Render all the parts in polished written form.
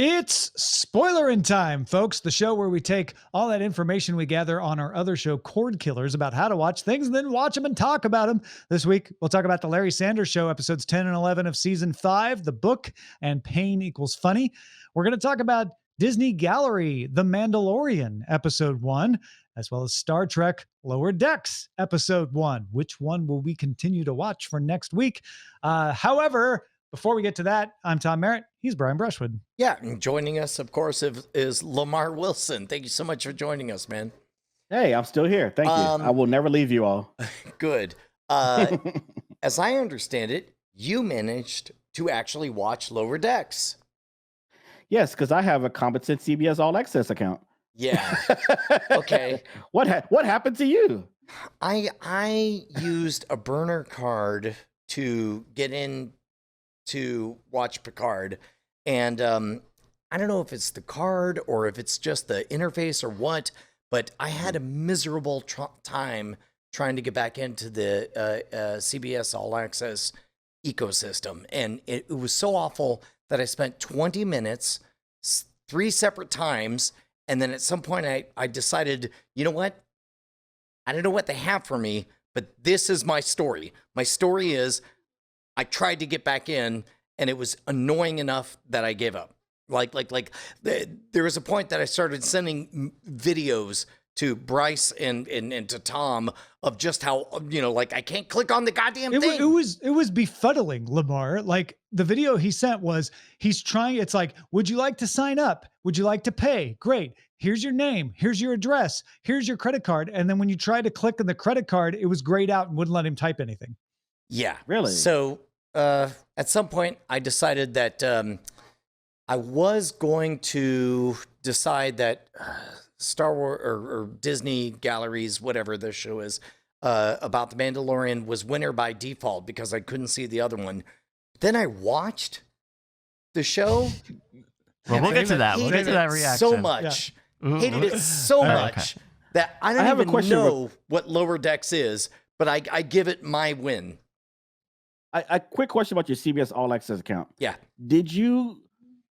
It's Spoilerin time, folks. The show where we take all that information we gather on our other show, Cord Killers, about how to watch things and then watch them and talk about them. This week, we'll talk about the Larry Sanders Show, episodes 10 and 11 of season 5, the book, and Pain Equals Funny. We're going to talk about Disney Gallery, The Mandalorian, episode 1, as well as Star Trek Lower Decks, episode 1. Which one will we continue to watch for next week? However, before we get to that, I'm Tom Merritt. He's Brian Brushwood. Yeah, and joining us, of course, is Lamar Wilson. Thank you so much for joining us, man. Hey, I'm still here. Thank you. I will never leave you all. Good. As I understand it, you managed to actually watch Lower Decks. Yes, because I have a competent CBS All Access account. Yeah. Okay. What happened to you? I used a burner card to get in to watch Picard, and I don't know if it's the card or if it's just the interface or what, but I had a miserable time trying to get back into the CBS All Access ecosystem, and it was so awful that I spent 20 minutes 3 separate times, and then at some point I decided, you know what, I don't know what they have for me, but this is my story. My story is I tried to get back in, and it was annoying enough that I gave up. There was a point that I started sending videos to Bryce and to Tom of just how, I can't click on the goddamn thing. It was befuddling, Lamar. Like, the video he sent was, he's trying, it's like, would you like to sign up? Would you like to pay? Great. Here's your name. Here's your address. Here's your credit card. And then when you tried to click on the credit card, it was grayed out and wouldn't let him type anything. Yeah. Really? So at some point, I decided that I was going to decide that Star Wars or Disney Galleries, whatever the show is, about The Mandalorian was winner by default because I couldn't see the other one. Then I watched the show. Well, we'll get to that. We'll get to that reaction. So much. Yeah. Hated it so much that I don't even know what Lower Decks is, but I give it my win. A quick question about your CBS All Access account. Yeah. Did you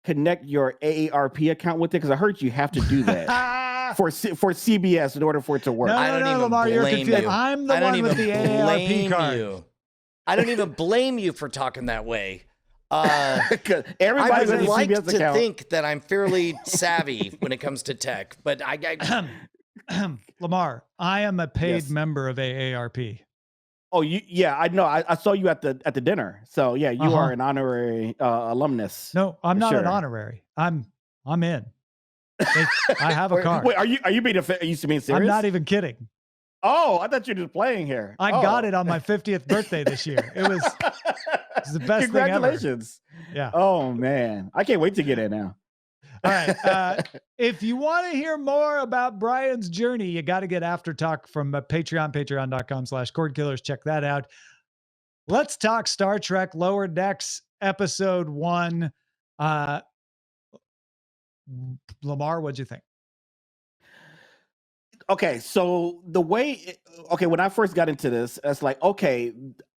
connect your AARP account with it? Because I heard you have to do that for CBS in order for it to work. No, I don't even Lamar, you're blame confused. you. I'm the one with the AARP card. I don't even blame you for talking that way. Everybody I would like CBS to account. think that I'm fairly savvy when it comes to tech, but Lamar, I am a paid member of AARP. Oh, yeah, I know. I saw you at the dinner. So yeah, you are an honorary alumnus. No, I'm not an honorary. I'm in. I have a card. Wait, are you being being serious? I'm not even kidding. Oh, I thought you were just playing here. I got it on my 50th birthday this year. It was the best thing ever. Congratulations. Yeah. Oh man, I can't wait to get it now. All right. If you want to hear more about Brian's journey, you got to get After Talk from Patreon, patreon.com/cordkillers. Check that out. Let's talk Star Trek Lower Decks episode 1. Lamar, what'd you think? Okay, so when I first got into this, it's like, okay,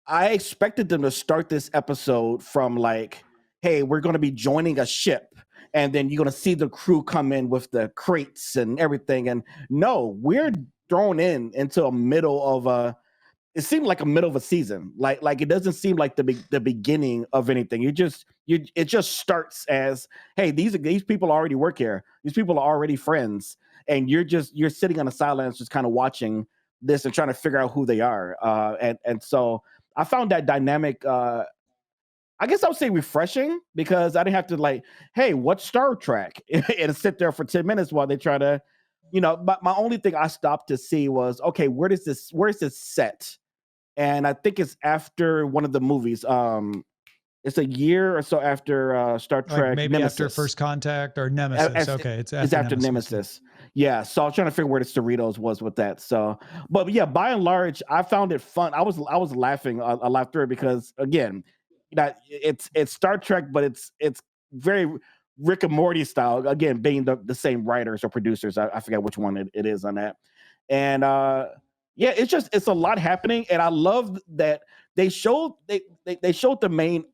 I expected them to start this episode from like, hey, we're going to be joining a ship, and then you're going to see the crew come in with the crates and everything. And no, we're thrown into a middle of it seemed like a middle of a season. Like it doesn't seem like the beginning of anything. It just starts as, hey, these people already work here. These people are already friends. And you're sitting on the sidelines just kind of watching this and trying to figure out who they are. And so I found that dynamic, I guess I would say refreshing, because I didn't have to like, hey, what's Star Trek? And sit there for 10 minutes while they try to, but my only thing I stopped to see was, okay, where is this set? And I think it's after one of the movies. It's a year or so after Star Trek. Like maybe Nemesis. after First Contact or Nemesis. Okay, it's after Nemesis. Yeah, so I was trying to figure where the Cerritos was with that. So, but yeah, by and large, I found it fun. I was laughing a lot through it because, again, it's Star Trek, but it's very Rick and Morty style. Again, being the same writers or producers. I forget which one it is on that. And yeah, it's a lot happening, and I love that they showed the main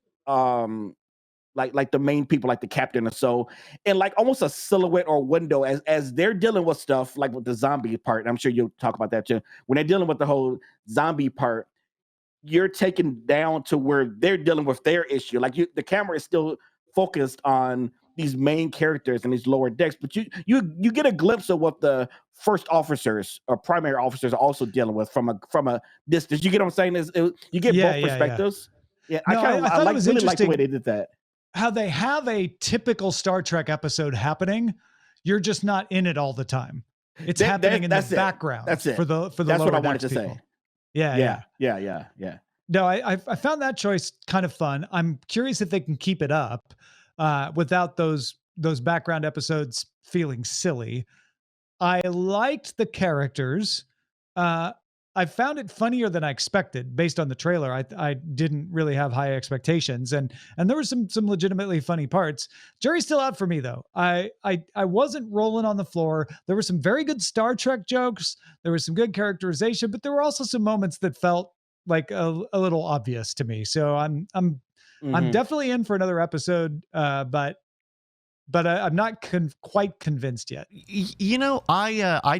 like the main people, like the captain or so, and like almost a silhouette or window as they're dealing with stuff like with the zombie part. I'm sure you'll talk about that too. When they're dealing with the whole zombie part, you're taken down to where they're dealing with their issue. Like the camera is still focused on these main characters and these lower decks, but you get a glimpse of what the first officers or primary officers are also dealing with from a distance. You get what I'm saying? You get both perspectives. Yeah, no, I really like the way they did that. How they have a typical Star Trek episode happening, you're just not in it all the time. It's happening in the background. That's it. For the that's what I wanted to people. say. Yeah. No, I found that choice kind of fun. I'm curious if they can keep it up without those background episodes feeling silly. I liked the characters. I found it funnier than I expected based on the trailer. I didn't really have high expectations, and there were some legitimately funny parts. Jury's still out for me though. I wasn't rolling on the floor. There were some very good Star Trek jokes. There was some good characterization, but there were also some moments that felt like a little obvious to me. So I'm definitely in for another episode, but I'm not quite convinced yet. You know, I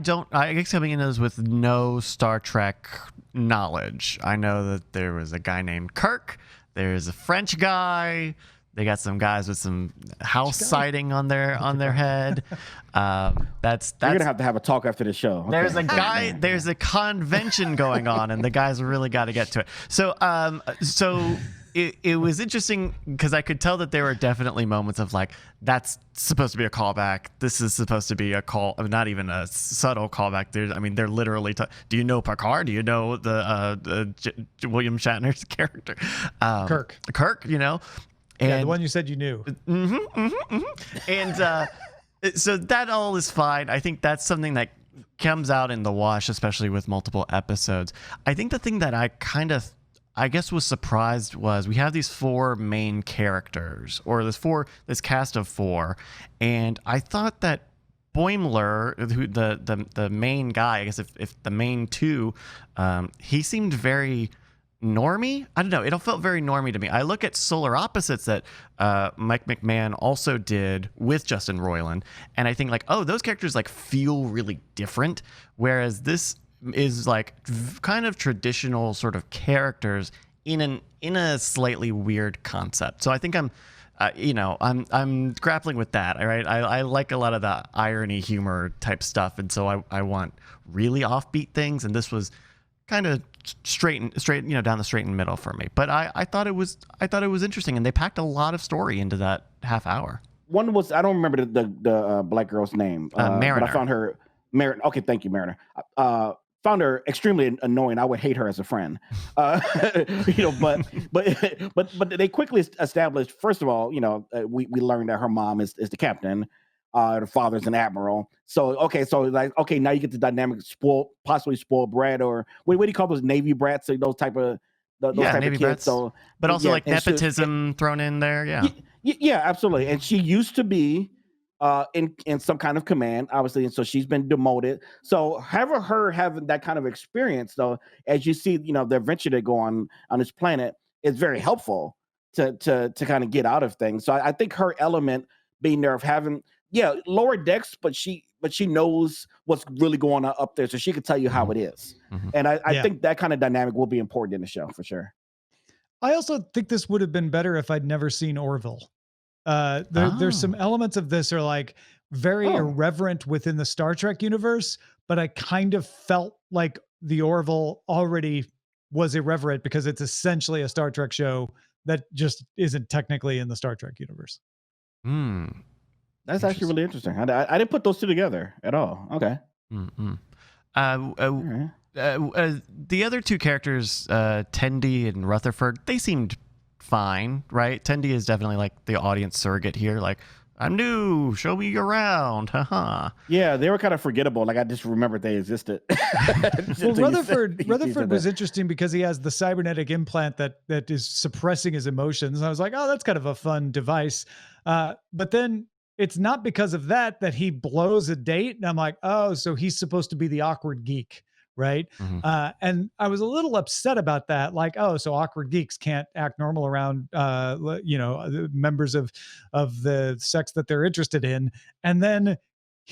guess coming into this with no Star Trek knowledge. I know that there was a guy named Kirk. There's a French guy. They got some guys with some house sighting on their head. That's You're gonna have a talk after the show. Okay. There's a guy. There's a convention going on, and the guys really got to get to it. So It was interesting because I could tell that there were definitely moments of like, that's supposed to be a callback. This is supposed to be a call, not even a subtle callback. They're literally, do you know Picard? Do you know the William Shatner's character? Kirk, you know? And the one you said you knew. And so that all is fine. I think that's something that comes out in the wash, especially with multiple episodes. I think the thing that I guess was surprised was we have these four main characters, or this cast of four, and I thought that Boimler, who the main guy, I guess if the main two, he seemed very normie. I don't know. It all felt very normie to me. I look at Solar Opposites that Mike McMahon also did with Justin Roiland, and I think like, oh, those characters like feel really different, whereas this is like kind of traditional sort of characters in a slightly weird concept. So I think I'm grappling with that. All right, I like a lot of the irony, humor type stuff, and so I want really offbeat things, and this was kind of straight, down the straight and middle for me. But I thought it was interesting, and they packed a lot of story into that half hour. One was, I don't remember the black girl's name, Mariner. But I found her Mariner. Okay, thank you, Mariner. Found her extremely annoying. I would hate her as a friend. But they quickly established. First of all, we learned that her mom is the captain. Her father's an admiral. So now you get the dynamic possibly spoiled brat, or what do you call those Navy brats? Or those type of Navy of kids. Brats. So, but also like nepotism thrown in there. Yeah, absolutely. And she used to be in some kind of command, obviously, and so she's been demoted. So her having that kind of experience, though, as you see, the adventure they go on this planet is very helpful to kind of get out of things. So I think her element being there of having lower decks, but she knows what's really going on up there, so she could tell you how it is. And I think that kind of dynamic will be important in the show for sure. I also think this would have been better if I'd never seen Orville. There's some elements of this are like very irreverent within the Star Trek universe, but I kind of felt like the Orville already was irreverent because it's essentially a Star Trek show that just isn't technically in the Star Trek universe. That's actually really interesting. I didn't put those two together at all. Okay. The other two characters, Tendi and Rutherford, they seemed fine, right? Tendi is definitely like the audience surrogate here. Like, I'm new, show me around. Haha. Yeah, they were kind of forgettable. Like, I just remembered they existed. Well, Rutherford was interesting because he has the cybernetic implant that is suppressing his emotions. And I was like, oh, that's kind of a fun device. But then it's not because of that he blows a date. And I'm like, oh, so he's supposed to be the awkward geek, right? Mhm. And I was a little upset about that. Like, oh, so awkward geeks can't act normal around, the members of the sex that they're interested in. And then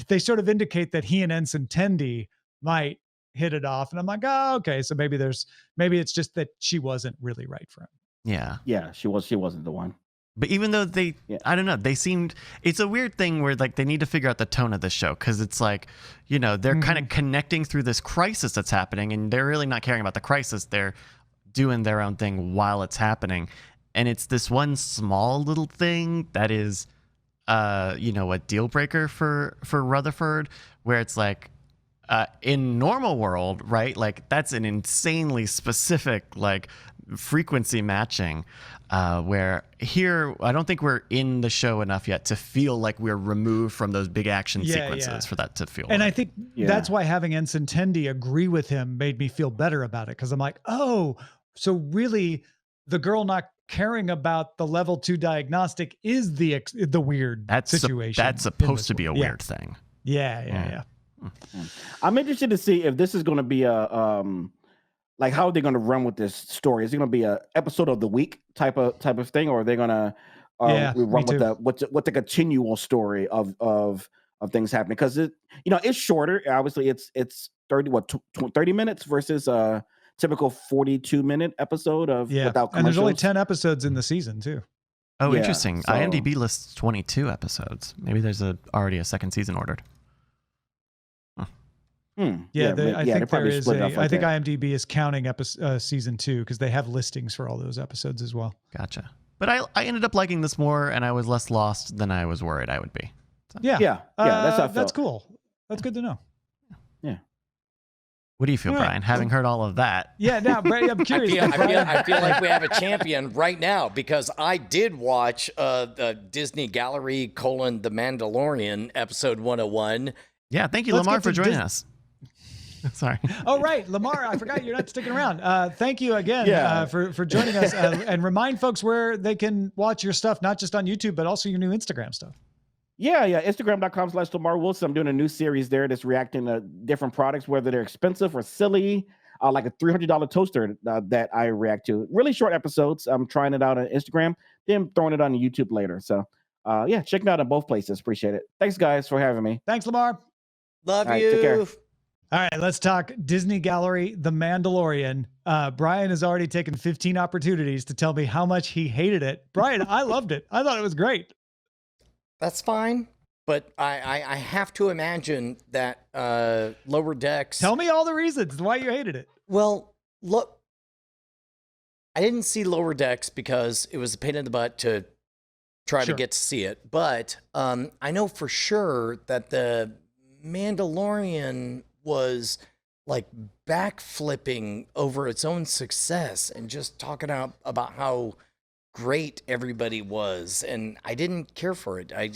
they sort of indicate that he and Ensign Tendi might hit it off, and I'm like, oh, okay, so maybe it's just that she wasn't really right for him. Yeah. Yeah, she wasn't the one. But even though Yeah. I don't know, they seemed, it's a weird thing where like they need to figure out the tone of the show, because it's like, they're kind of connecting through this crisis that's happening, and they're really not caring about the crisis. They're doing their own thing while it's happening. And it's this one small little thing that is, a deal breaker for Rutherford, where it's like, in normal world, right? Like that's an insanely specific, like, frequency matching, where here I don't think we're in the show enough yet to feel like we're removed from those big action sequences for that to feel and right. I think that's why having Ensign Tendi agree with him made me feel better about it, because I'm like, oh, so really the girl not caring about the level 2 diagnostic is the weird situation. That's supposed to be a weird thing. Yeah. I'm interested to see if this is going to be a like, how are they going to run with this story? Is it going to be a episode of the week type of thing, or are they going to run with the continual story of things happening? Because it's shorter. Obviously, it's 30 minutes versus a typical 42-minute episode of without commercials. And there's only 10 episodes in the season too. Oh, interesting. So, IMDb lists 22 episodes. Maybe there's already a second season ordered. I think there is. I think IMDb is counting season 2 because they have listings for all those episodes as well. Gotcha. But I ended up liking this more, and I was less lost than I was worried I would be. So. That's cool. That's good to know. Yeah. What do you feel, Brian, having heard all of that? Yeah, now, Brian, I'm curious. I feel like we have a champion right now, because I did watch the Disney Gallery: The Mandalorian episode 101. Yeah, thank you, Lamar, for joining us. Sorry. Oh, right. Lamar, I forgot you're not sticking around. Thank you again for joining us. And remind folks where they can watch your stuff, not just on YouTube, but also your new Instagram stuff. Yeah. Instagram.com/Lamar Wilson. I'm doing a new series there that's reacting to different products, whether they're expensive or silly, like a $300 toaster that I react to. Really short episodes. I'm trying it out on Instagram, then throwing it on YouTube later. So, check it out on both places. Appreciate it. Thanks, guys, for having me. Thanks, Lamar. Love you. Take care. All right, let's talk Disney Gallery, The Mandalorian. Brian has already taken 15 opportunities to tell me how much he hated it. Brian, I loved it. I thought it was great. That's fine, but I have to imagine that Lower Decks... Tell me all the reasons why you hated it. Well, look, I didn't see Lower Decks because it was a pain in the butt to try to get to see it. But I know for sure that the Mandalorian was like backflipping over its own success and just talking about how great everybody was, and I didn't care for it. I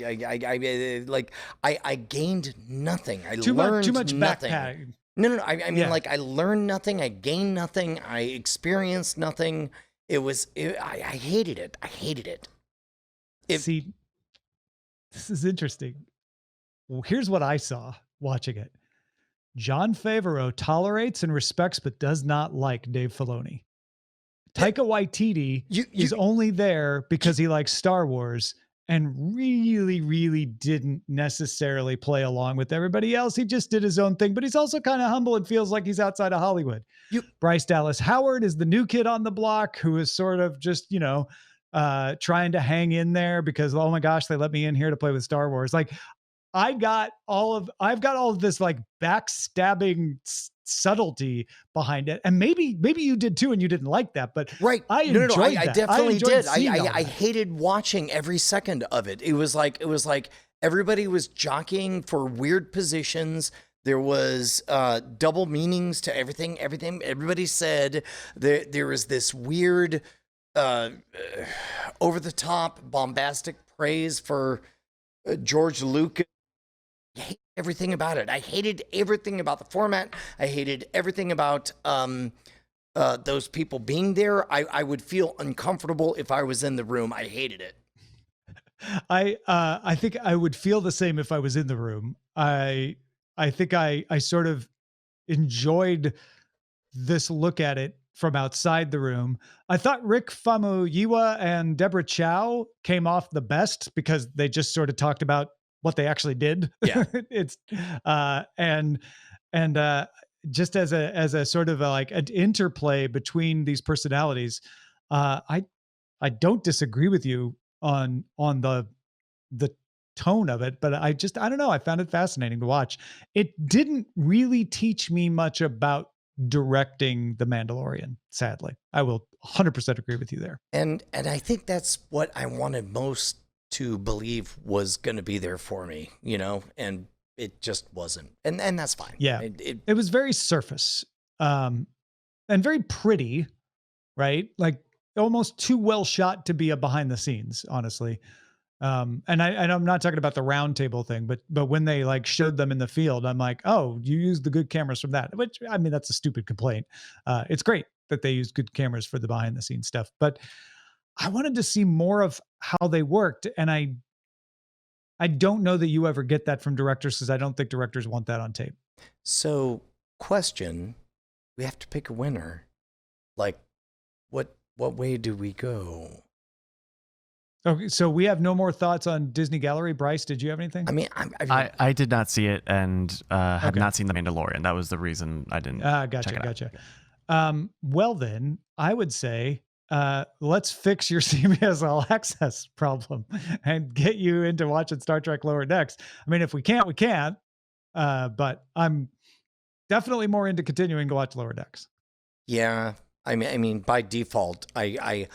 gained nothing. I learned too much nothing. backpacking. No. I mean, like, I learned nothing. I gained nothing. I experienced nothing. I hated it. I hated it. See, this is interesting. Well, here's what I saw watching it. Jon Favreau tolerates and respects but does not like Dave Filoni. Taika Waititi is only there because he likes Star Wars and really, really didn't necessarily play along with everybody else. He just did his own thing, but he's also kind of humble and feels like he's outside of Hollywood. Bryce Dallas Howard is the new kid on the block who is sort of just, trying to hang in there because, oh my gosh, they let me in here to play with Star Wars. Like, I've got all of this like backstabbing subtlety behind it, and maybe you did too, and you didn't like that. But right, I definitely did. I that. hated watching every second of it. It was like everybody was jockeying for weird positions. There was double meanings to everything. Everybody said. There was this weird, over the top, bombastic praise for George Lucas. I hate everything about it. I hated everything about the format. I hated everything about those people being there. I would feel uncomfortable if I was in the room. I hated it. I think I would feel the same if I was in the room. I think I sort of enjoyed this look at it from outside the room. I thought Rick Famuyiwa and Deborah Chow came off the best because they just sort of talked about what they actually did. Yeah. It's and just as a sort of like an interplay between these personalities, I don't disagree with you on the tone of it, but I don't know. I found it fascinating to watch. It didn't really teach me much about directing The Mandalorian, sadly. I will 100% agree with you there. And I think that's what I wanted most to believe was going to be there for me, you know, and it just wasn't. And that's fine. Yeah. It was very surface, and very pretty, right? Like almost too well shot to be a behind the scenes, honestly. And I'm not talking about the round table thing, but when they like showed them in the field, I'm like, oh, you used the good cameras from that, which I mean, that's a stupid complaint. It's great that they use good cameras for the behind the scenes stuff, but I wanted to see more of how they worked. And I don't know that you ever get that from directors because I don't think directors want that on tape. So question, we have to pick a winner. Like what way do we go? Okay, so we have no more thoughts on Disney Gallery. Bryce, did you have anything? I mean, I did not see it and have Okay. not seen The Mandalorian. That was the reason I didn't. Gotcha. Well, then I would say let's fix your CBS All Access problem and get you into watching Star Trek Lower Decks. I mean, if we can't, we can't. But I'm definitely more into continuing to watch Lower Decks. yeah. I mean, by default, I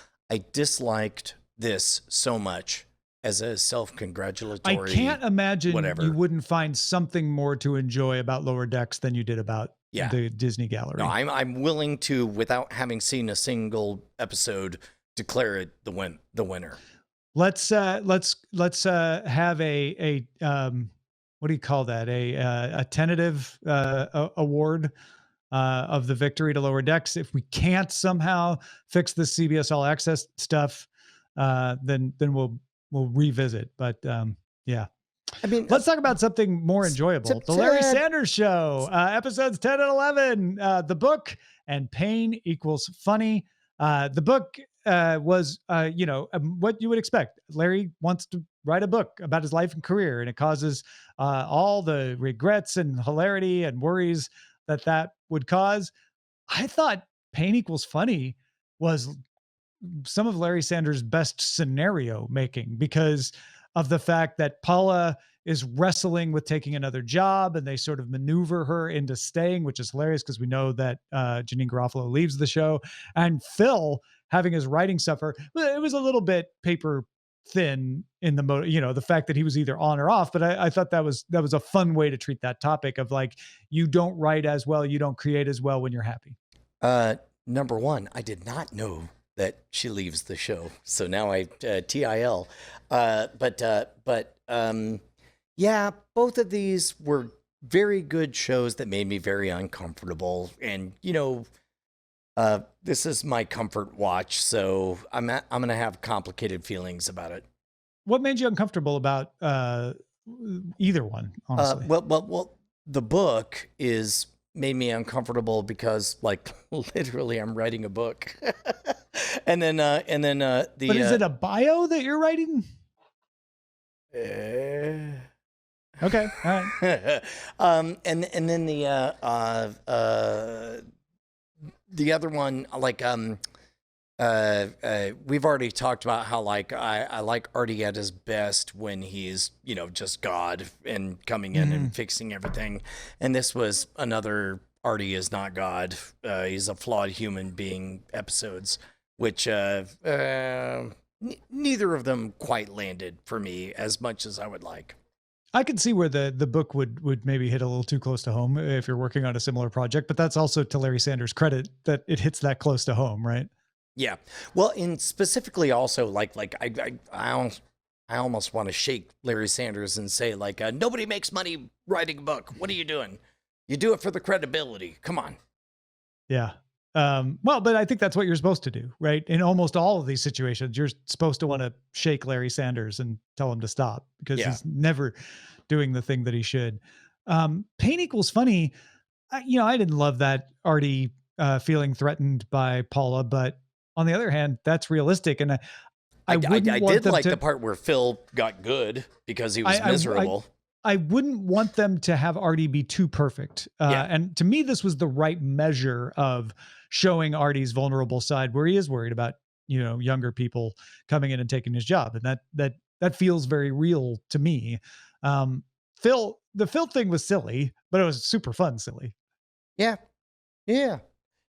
disliked this so much as a self-congratulatory. I can't imagine whatever. you wouldn't find something more to enjoy about Lower Decks than you did about the Disney Gallery. No, I'm willing to, without having seen a single episode, declare it the winner. Let's have a what do you call that? A tentative award of the victory to Lower Decks. If we can't somehow fix the CBS All Access stuff, then we'll revisit. But yeah. I mean, Let's talk about something more enjoyable. The Larry Sanders Show, episodes 10 and 11, the book, and pain equals funny. The book was, what you would expect. Larry wants to write a book about his life and career, and it causes all the regrets and hilarity and worries that would cause. I thought pain equals funny was some of Larry Sanders' best scenario making because of the fact that Paula is wrestling with taking another job and they sort of maneuver her into staying, which is hilarious because we know that Janine Garofalo leaves the show, and Phil having his writing suffer. It was a little bit paper thin in the fact that he was either on or off, but I thought that was a fun way to treat that topic of like, you don't write as well, you don't create as well when you're happy. Number one, I did not know that she leaves the show. So now I TIL. Yeah, both of these were very good shows that made me very uncomfortable. And this is my comfort watch, so I'm gonna have complicated feelings about it. What made you uncomfortable about either one, honestly? Well, the book made me uncomfortable because, like, literally, I'm writing a book, and then the. But is it a bio that you're writing? Okay, all right. And then the other one, like we've already talked about how like I like Artie at his best when he's just God and coming in and fixing everything, and this was another Artie is not God, he's a flawed human being episodes, which neither of them quite landed for me as much as I would like. I could see where the book would maybe hit a little too close to home if you're working on a similar project, but that's also to Larry Sanders' credit that it hits that close to home, right? Yeah. Well, and specifically also like I almost want to shake Larry Sanders and say like, nobody makes money writing a book. What are you doing? You do it for the credibility. Come on. Yeah. Well, but I think that's what you're supposed to do, right? In almost all of these situations, you're supposed to want to shake Larry Sanders and tell him to stop because he's never doing the thing that he should. Pain equals funny. I didn't love that Artie feeling threatened by Paula, but on the other hand, that's realistic. And I wouldn't want did them like to, the part where Phil got good because he was miserable. I wouldn't want them to have Artie be too perfect. And to me, this was the right measure of showing Artie's vulnerable side, where he is worried about, younger people coming in and taking his job. And that feels very real to me. The Phil thing was silly, but it was super fun, silly. Yeah. Yeah.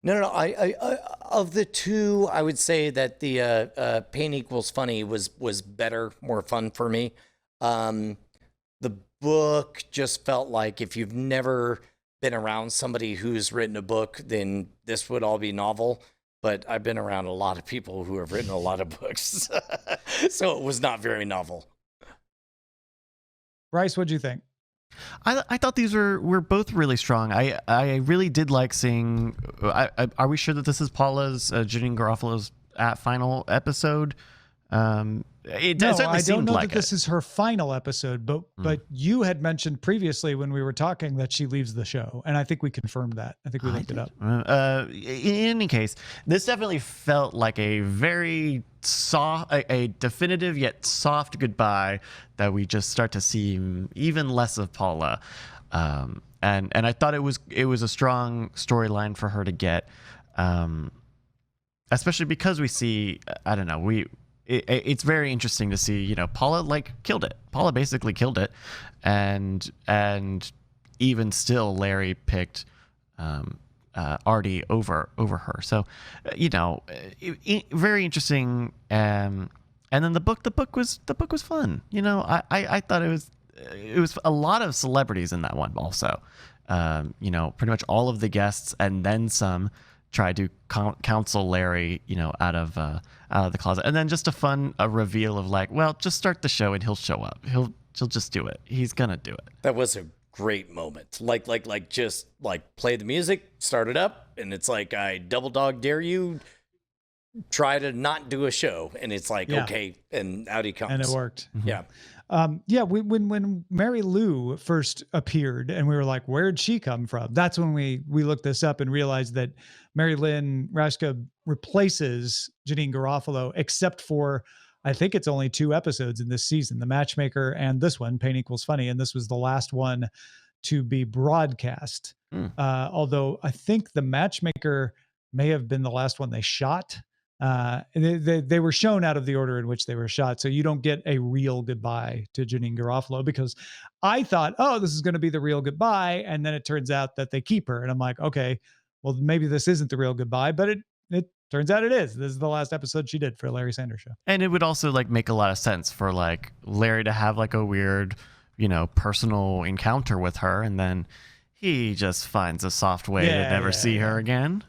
No. I of the two, I would say that the Pain Equals Funny was better, more fun for me. The book just felt like if you've never been around somebody who's written a book, then this would all be novel. But I've been around a lot of people who have written a lot of books, so it was not very novel. Bryce, what'd you think? I thought these were both really strong. I really did like seeing. Are we sure that this is Paula's Janine Garofalo's final episode? It does certainly I seem don't know like that this is her final episode, but you had mentioned previously when we were talking that she leaves the show, and I think we confirmed that. I think we looked it up. In any case, this definitely felt like a very soft, a definitive yet soft goodbye that we just start to see even less of Paula. And I thought it was a strong storyline for her to get, especially because we see, I don't know, it's very interesting to see, Paula killed it. Paula basically killed it. And even still, Larry picked Artie over her. So, very interesting. And then the book was fun. I thought it was a lot of celebrities in that one also. Pretty much all of the guests and then some tried to counsel Larry, out of the closet, and then just a reveal of just start the show and he'll show up. He'll just do it. He's gonna do it. That was a great moment. Just play the music, start it up, and it's like, I double dog dare you. Try to not do a show, and it's okay, and out he comes, and it worked. Yeah. When Mary Lou first appeared and we were like, where'd she come from? That's when we looked this up and realized that Mary Lynn Rashka replaces Janine Garofalo, except for, I think it's only 2 episodes in this season, The Matchmaker and this one, Pain Equals Funny. And this was the last one to be broadcast. Although I think The Matchmaker may have been the last one they shot. They were shown out of the order in which they were shot, so you don't get a real goodbye to Janine Garofalo, because I thought, this is going to be the real goodbye, and then it turns out that they keep her, and I'm like, okay, well, maybe this isn't the real goodbye, but it turns out it is. This is the last episode she did for Larry Sanders Show. And it would also make a lot of sense for Larry to have a weird, personal encounter with her, and then he just finds a soft way to never see her again,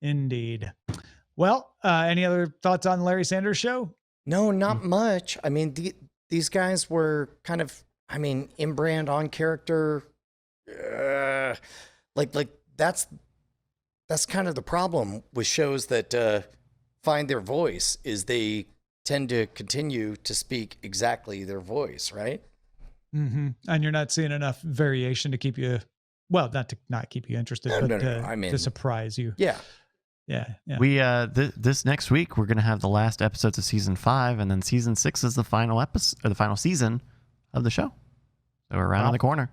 Indeed. Well, any other thoughts on Larry Sanders Show? No, not much. I mean, these guys were kind of, in brand, on character. That's kind of the problem with shows that find their voice, is they tend to continue to speak exactly their voice, right? Mm-hmm. And you're not seeing enough variation to keep you, not to not keep you interested, but to surprise you. Yeah. Yeah. We this next week we're gonna have the last episodes of season 5, and then season 6 is the final episode, or the final season of the show. So we're around the corner.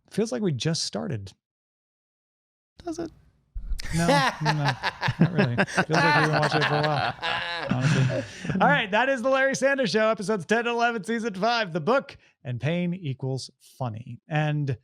Feels like we just started. Does it? No, not really. Feels like we've been watching it for a while, honestly. All right, that is the Larry Sanders Show, episodes 10 and 11, season 5, the book, and Pain Equals Funny. And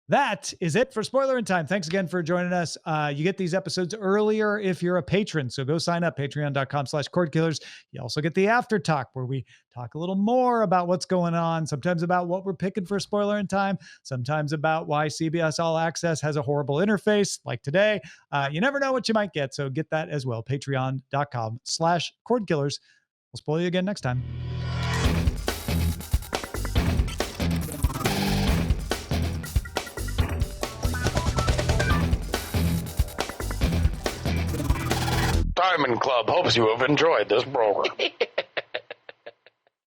that is it for Spoilerin Time. Thanks again for joining us. You get these episodes earlier if you're a patron, so go sign up, patreon.com/cordkillers. You also get the after talk, where we talk a little more about what's going on, sometimes about what we're picking for Spoilerin Time, sometimes about why CBS All Access has a horrible interface, like today. You never know what you might get, so get that as well, patreon.com/cordkillers. We'll spoil you again next time. Diamond Club hopes you have enjoyed this program.